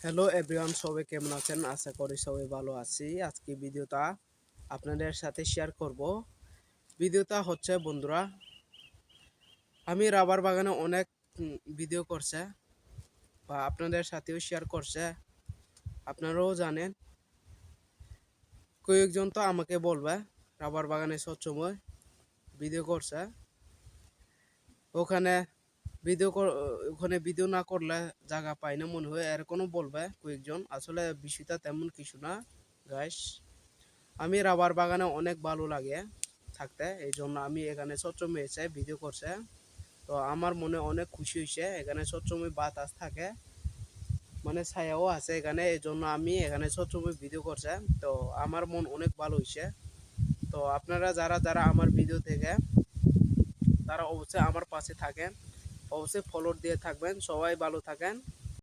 Hello everyone, সবাই কেমন আছেন? আশা করি সবাই ভালো আছি। আজকে ভিডিওটা আপনাদের সাথে শেয়ার করব। ভিডিওটা হচ্ছে বন্ধুরা, আমি রাবার বাগানে অনেক ভিডিও করছে বা আপনাদের সাথেও শেয়ার করছে। আপনারাও জানেন, কয়েকজন তো আমাকে বলবে রাবার বাগানে সবসময় ভিডিও করছে। ওখানে ওখানে ভিডিও না করলে জায়গা পাই না মনে হয়, এরকমও বলবে কয়েকজন। আসলে বিষয়টা তেমন কিছু না গাইস। আমি রাবার বাগানে অনেক ভালো লাগে থাকতে, এই জন্য আমি এখানে সবসময় এসে ভিডিও করছে। তো আমার মনে অনেক খুশি হয়েছে, এখানে সবসময় বাতাস থাকে, মানে ছায়াও আছে এখানে, এই জন্য আমি এখানে সবসময় ভিডিও করছে। তো আমার মন অনেক ভালো হয়েছে। তো আপনারা যারা যারা আমার ভিডিও থেকে তারা অবশ্যই আমার পাশে থাকেন, অবশ্যই ফলো দিয়ে থাকবেন। সবাই ভালো থাকেন।